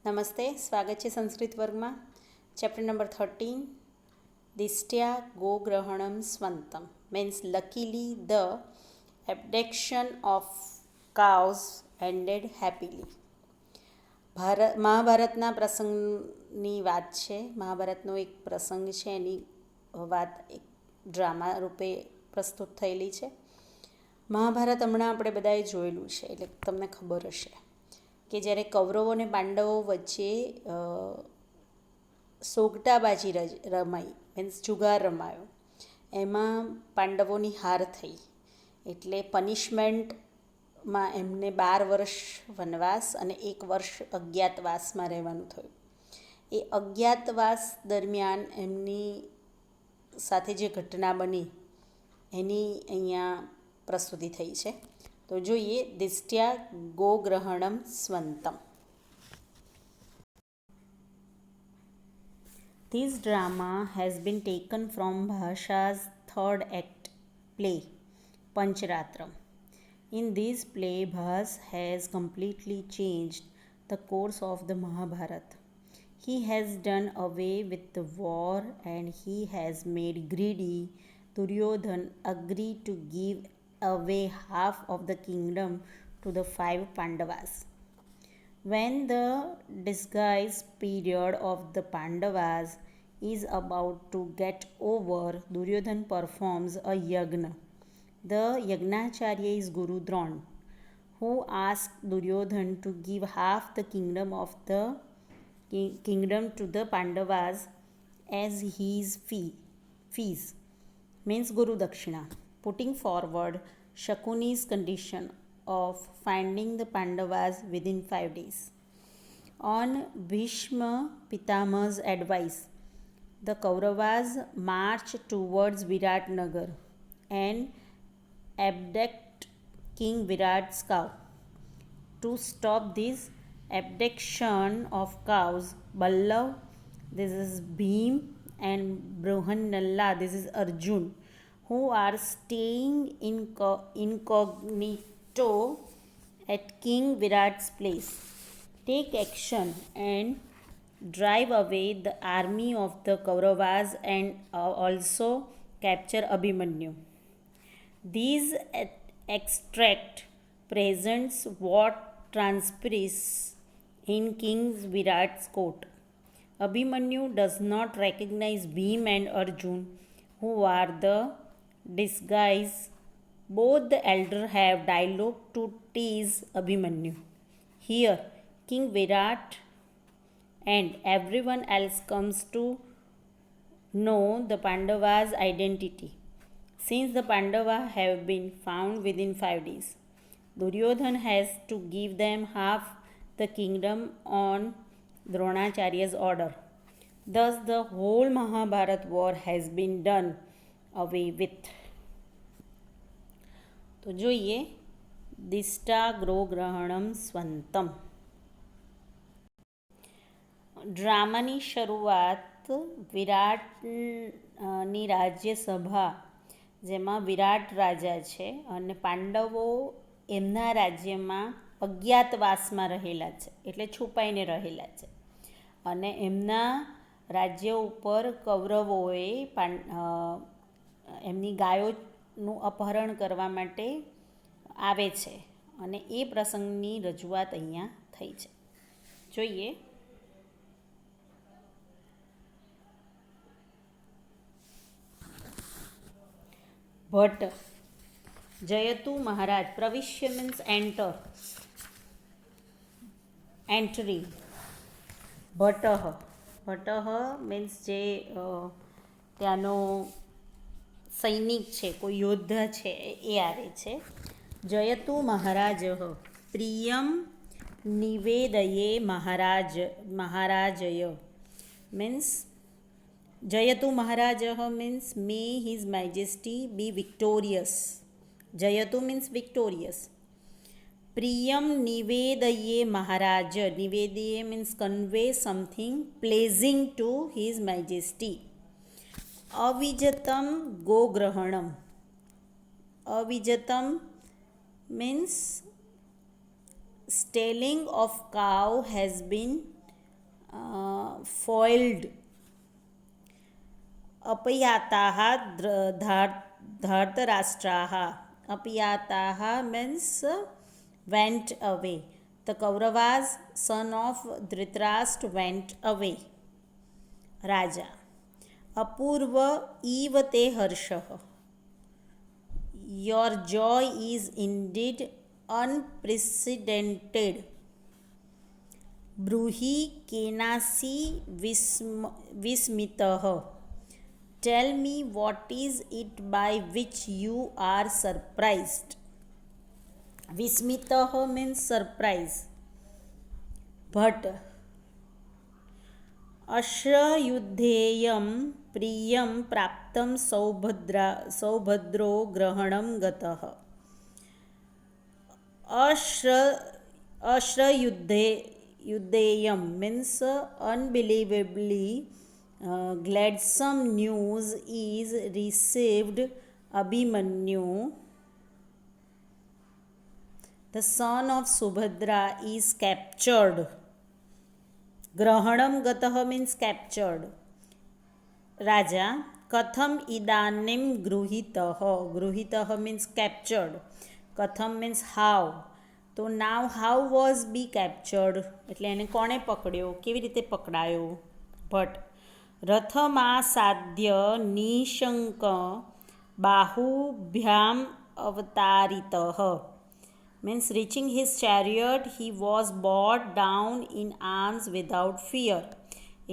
નમસ્તે, સ્વાગત છે સંસ્કૃત વર્ગમાં. ચેપ્ટર નંબર 13, દિષ્ટ્યા ગોગ્રહણમ સ્વંતમ means luckily the abduction of cows ended happily. મહાભારતના પ્રસંગની વાત છે. મહાભારતનો એક પ્રસંગ છે, એની વાત એક ડ્રામા રૂપે પ્રસ્તુત થયેલી છે. મહાભારત હમણાં આપણે બધાએ જોયેલું છે, એટલે તમને ખબર હશે કે જ્યારે કૌરવો અને પાંડવો વચ્ચે સોગટાબાજી રમાઈ મીન્સ જુગાર રમાયો, એમાં પાંડવોની હાર થઈ. એટલે પનિશમેન્ટમાં એમને 12 વર્ષ વનવાસ અને 1 વર્ષ અજ્ઞાતવાસમાં રહેવાનું થયું. એ અજ્ઞાતવાસ દરમિયાન એમની સાથે જે ઘટના બની એની અહીંયા પ્રસ્તુતિ થઈ છે. તો જોઈએ, દિષ્ટ્યા ગોગ્રહણમ સ્વંતમ. This drama has been taken from Bhasha's third act play, Pancharatram. In this play, Bhas has completely changed the course of the Mahabharata. He has done away with the war and he has made greedy Duryodhan agree to give away half of the kingdom to the 5 Pandavas. When the disguised period of the Pandavas is about to get over, Duryodhan performs a yagna. The Yagnacharya is Guru Dron, who asks Duryodhan to give half the kingdom to the Pandavas as his fees, means Guru Dakshina, putting forward Shakuni's condition of finding the Pandavas within 5 days. On Bhishma Pitama's advice, the Kauravas march towards Viratnagar and abduct King Virat's cow. To stop this abduction of cows, Ballav, this is Bhim, and Bruhannalla, this is Arjun, who are staying incognito at King Virat's place, take action and drive away the army of the Kauravas and also capture Abhimanyu. These extract presents what transpires in King Virat's court. Abhimanyu does not recognize Bhim and Arjun, who are the disguise. Both the elders have dialogue to tease Abhimanyu. Here, King Virat and everyone else comes to know the Pandavas' identity, since the Pandavas have been found within 5 days. Duryodhan has to give them half the kingdom on Dronacharya's order. Thus, the whole Mahabharata war has been done away with. તો જોઈએ, દિષ્ટા ગોગ્રહણમ સ્વંતમ. ડ્રામાની શરૂઆત વિરાટની રાજ્યસભા, જેમાં વિરાટ રાજા છે અને પાંડવો એમના રાજ્યમાં અજ્ઞાતવાસમાં રહેલા છે, એટલે છુપાઈને રહેલા છે. અને એમના રાજ્ય ઉપર કૌરવોએ એમની ગાયોનું અપહરણ કરવા માટે આવે છે, અને એ પ્રસંગની રજૂઆત અહીંયા થઈ છે. જોઈએ, ભટ્ટ. જયતુ મહારાજ, પ્રવિશ્ય મીન્સ એન્ટરી. ભટ્ટ મીન્સ જે ત્યાંનો સૈનિક છે, કોઈ યોદ્ધા છે, એ આવે છે. જયતુ મહારાજ Priyam નિવેદયે મહારાજય means જયતુ Maharaj means may his majesty be victorious. Jayatu means victorious. Priyam nivedaye maharaj, nivedaye means convey something pleasing to his majesty. Avijatam gograhanam. Avijatam means stalling of cow has been foiled. अपयाताः धार्तराष्ट्राः. अपयाताः means went away. The Kauravas, son of Dhritarashtra, went away. राजा. अपूर्व इव ते हर्षः. Your joy is indeed unprecedented. ब्रूहि केनासि विस्मितः. Tell me what is it by which you are surprised. विस्मितः means surprise. भट. अश्रयुद्धेयं प्रियं प्राप्तं सौभद्रो ग्रहणं गतः. अश्रयुद्धेयं means unbelievably gladsome news is received. Abhimanyu, the son of Subhadra, is captured. ग्रहणम गतः means captured. राजा. कथम इदानीं गृहीतः. गृहीतः means captured. कथम means how. તો નાવ હાઉ વોઝ બી કેપ્ચર્ડ એટલે એને કોણે પકડ્યો, કેવી રીતે પકડાયો. ભટ્ટ. રથમાસાદ્ય નિશંક બાહુભ્યામ અવતારિતઃ means reaching his chariot he was brought down in arms without fear.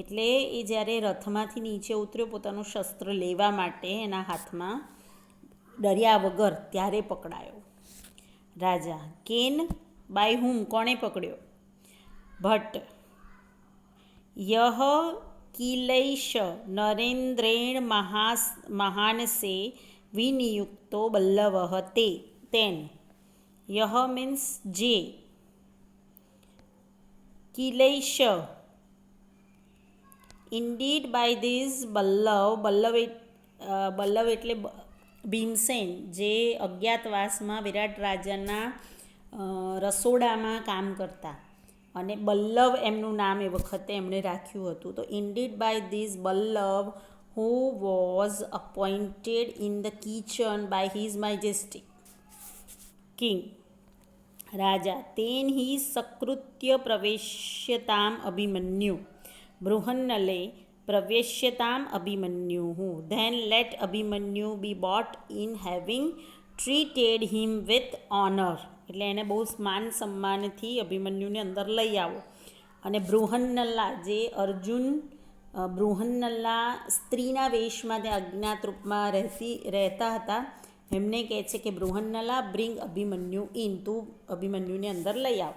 એટલે એ જ્યારે રથમાંથી નીચે ઉતર્યો પોતાનું શસ્ત્ર લેવા માટે એના હાથમાં ડર્યા વગર ત્યારે પકડાયો. રાજા. કેન બાય હુમ કોણે પકડ્યો. ભટ્ટ. યહ કિલૈશ નરેન્દ્રેણ મહાનસે વિનિયુક્તો બલ્લવઃ તેન. યહ મીન્સ જે. કિલૈશ ઇન્ડીડ બાય ધીસ બલ્લવ એટલે ભીમસેન જે અજ્ઞાતવાસમાં વિરાટ રાજાના રસોડામાં કામ કરતા અને બલ્લવ એમનું નામ એ વખતે એમણે રાખ્યું હતું. તો indeed by this Ballava who was appointed in the kitchen by his majesty king. રાજા. તેન હિ સકૃત્ય પ્રવેશ્યતામ અભિમન્યુ. બૃહન્નલે પ્રવેશ્યતામ Abhimanyu. Then let Abhimanyu be brought in having treated him with honour. એટલે એને બહુ માન સન્માનથી અભિમન્યુને અંદર લઈ આવો. અને બૃહન્નલા જે અર્જુન બૃહન્નલા સ્ત્રીના વેશમાં ત્યાં અજ્ઞાત રૂપમાં રહેતા હતા એમને કહે છે કે બૃહન્નલા બ્રિંગ અભિમન્યુ ઇન. તું અભિમન્યુને અંદર લઈ આવ.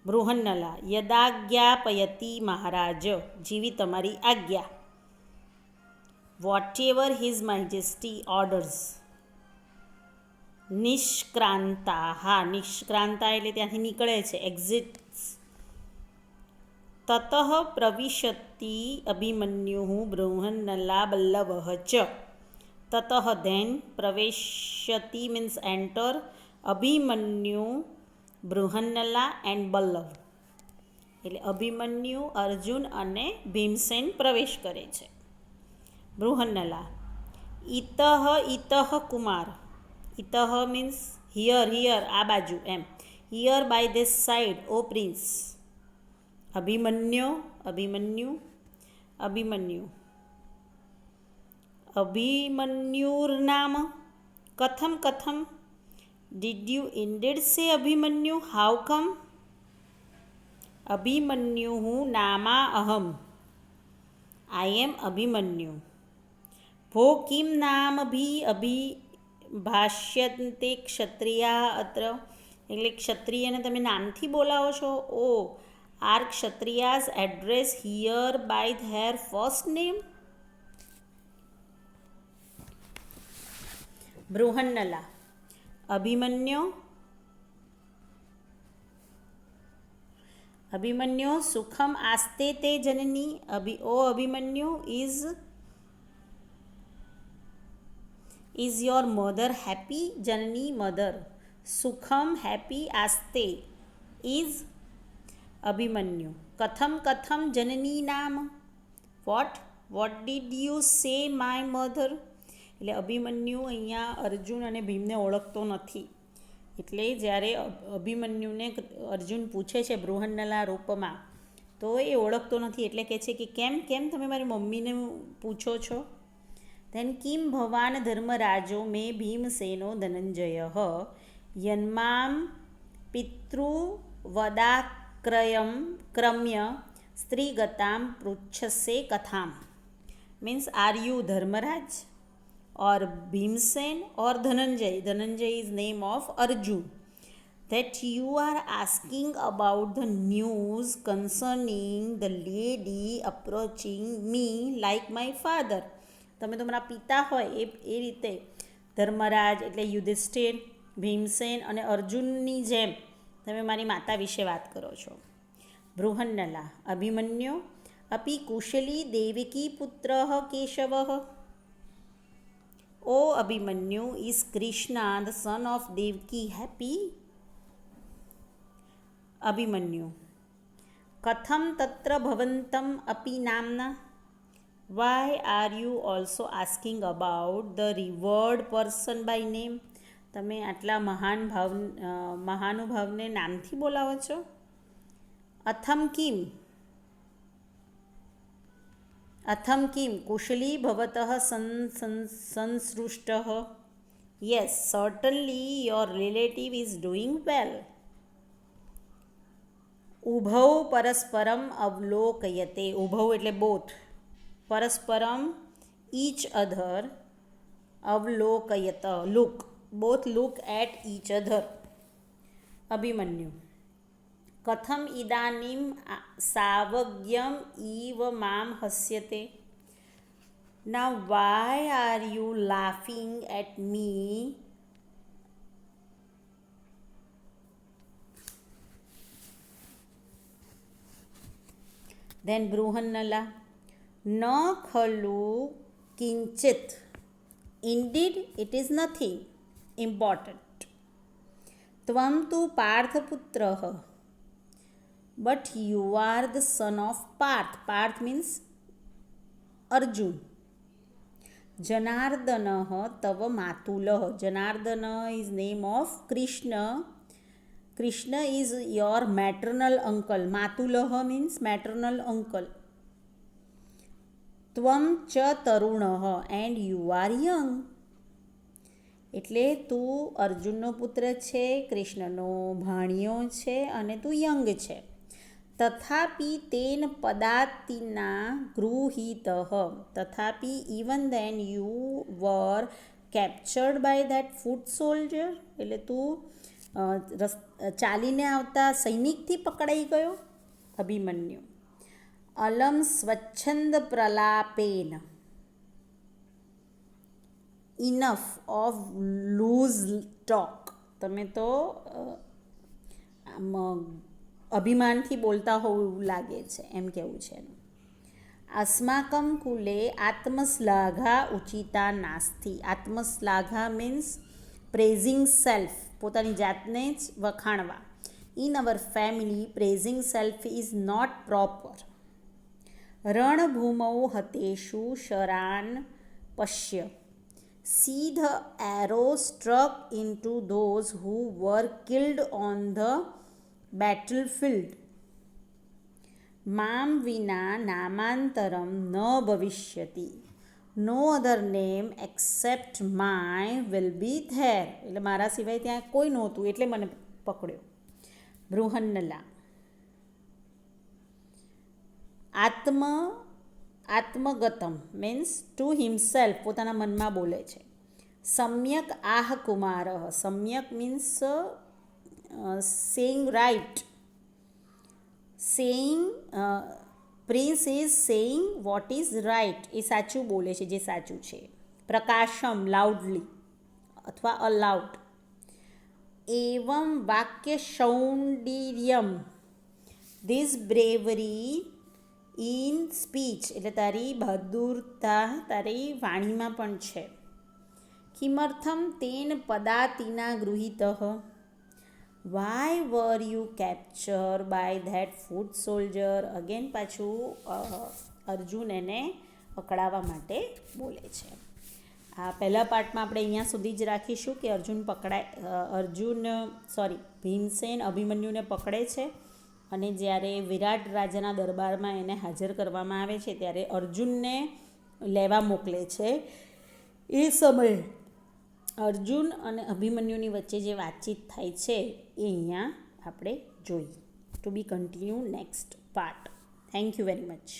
બૃહન્નલા. યદાજ્ઞાપયતિ મહારાજ. જેવી તમારી આજ્ઞા. Whatever his majesty orders. નિષ્ક્રાંતા. હા, નિષ્ક્રાંતા એટલે ત્યાંથી નીકળે છે, એક્ઝિટ્સ. તતઃ પ્રવિશતિ અભિમન્યુ બૃહન્નલા બલ્લવઃ ચ. તતઃ ધેન પ્રવેશ્યતિ means enter Abhimanyu Brihannala and Ballava. એટલે અભિમન્યુ, અર્જુન અને ભીમસેન પ્રવેશ કરે છે. બૃહન્નલા. ઇતઃ કુમાર. ઇતઃ મીન્સ હિયર આ બાજુ એમ. Here by this side O prince. Abhimanyu. અભિમન્યુર્નામ. કથમ. Did you indeed say Abhimanyu? How come? Abhimanyu nama aham. I am Abhimanyu. Bho kim naam અભિભાષ્યન્તે ક્ષત્રિયા અત્ર. એટલે ક્ષત્રિયને તમે નામથી બોલાવો છો. O are Kshatriyas address here by their first name. Brihannala. Abhimanyu સુખમ આસ્તે તે જનની. O Abhimanyu is your mother happy. જનની મધર. સુખમ હેપી. આસ્તે is અભિમન્યુ. કથમ કથમ જનની નામ. What did you say my mother. એટલે અભિમન્યુ અહીંયા અર્જુન અને ભીમને ઓળખતો નથી. એટલે જ્યારે અભિમન્યુને અર્જુન પૂછે છે બૃહન્નલા રૂપમાં, તો એ ઓળખતો નથી. એટલે કહે છે કે કેમ તમે મારી મમ્મીને પૂછો છો. ધેન કિમ ભવાન ધર્મરાજો મે ભીમસેનો ધનંજય યન્મામ પિતૃવદાક્રમ્ય સ્ત્રીગતામ પૃચ્છસે કથામ. Means are you Dharmaraj or Bhimsen or Dhananjay. Dhananjay is name of Arjun. That you are asking about the news concerning the lady approaching me like my father. તમે તમારા પિતા હોય એ રીતે ધર્મરાજ એટલે યુધિષ્ઠિર, ભીમસેન અને અર્જુનની જેમ તમે મારી માતા વિશે વાત કરો છો. બૃહન્નલા અભિમન્યુ અપી કુશલી દેવકી પુત્ર Keshav. O Abhimanyu, is Krishna, the son of Devaki, happy? Abhimanyu. Katham tatra bhavantam api namna. Why are you also asking about the revered person by name? તમે આટલા મહાનુભાવને નામથી બોલાવો છો. અથમ કિમ કુશલી ભવતઃ સંસૃષ્ટઃ. Yes, certainly your relative is doing well. ઉભૌ પરસ્પરમ અવલોકયતે. ઉભૌ એટલે બોથ. પરસ્પરમ ઈચ અધર. અવલોકયત look. Both look at each other. Abhimanyu કથમ ઇદાનીમ સાવજ્ઞમ ઇવ મામ હસ્યતે. Now why are you laughing at me? Then Bruhannala na khalu kinchit. Indeed, it is nothing important. Tvam tu Parthaputrah. But you are the son of Parth. Parth means Arjun. Janardanah tava matulah. Janardana is name of Krishna. Krishna is your maternal uncle. Matulah means maternal uncle. Tvam cha tarunah, and you are young. એટલે તું અર્જુનનો પુત્ર છે, કૃષ્ણનો ભાણિયો છે અને તું young છે. તથાપિ તેન પદાતિના ગૃહીતઃ. તથાપિ even then you were captured by that foot soldier. એટલે તું ચાલીને આવતા સૈનિકથી પકડાઈ ગયો. અભિમન્યુ અલમ સ્વચ્છંદ પ્રલાપેન. Enough of loose talk. તમે તો અભિમાનથી બોલતા હોવું એવું લાગે છે, એમ કેવું છે એનું. અસ્માકમ કુલે આત્મશ્લાઘા ઉચિતા નાસ્તિ. આત્મશ્લાઘા મીન્સ પ્રેઝિંગ સેલ્ફ, પોતાની જાતને જ વખાણવા. In our family praising self is not proper. રણભૂમૌ હતેષુ શરાન પશ્ય. See the arrow struck into those who were killed on the battlefield. Mam vina namantaram na bhavishyati. No other name except my will be there. એટલે મારા સિવાય ત્યાં કોઈ નહોતું એટલે મને પકડ્યો. બૃહન્નલા આત્મગતમ મીન્સ ટુ હિમસેલ્ફ, પોતાના મનમાં બોલે છે. સમ્યક આહ કુમાર. સમ્યક means saying right. Saying prince is saying what is right. એ સાચું બોલે છે, જે સાચું છે. પ્રકાશમ લાઉડલી અથવા અલાઉડ. એવમ વાક્ય શૌંડિર્યમ. ધીસ બ્રેવરી ઇન સ્પીચ એટલે તારી બહાદુરતા તારી વાણીમાં પણ છે. કિમર્થમ તેન પદાતિના ગૃહિતઃ. Why were you capture by that foot soldier. Again પાછું અર્જુન એને પકડાવવા માટે બોલે છે. આ પહેલા પાર્ટમાં આપણે અહીંયા સુધી જ રાખીશું કે ભીમસેન અભિમન્યુને પકડે છે અને જ્યારે વિરાટ રાજાના દરબારમાં એને હાજર કરવામાં આવે છે ત્યારે અર્જુનને લેવા મોકલે છે. એ સમયે અર્જુન અને અભિમન્યુની વચ્ચે જે વાતચીત થાય છે એ અહીંયા આપણે જોઈએ. To be continue next part. Thank you very much.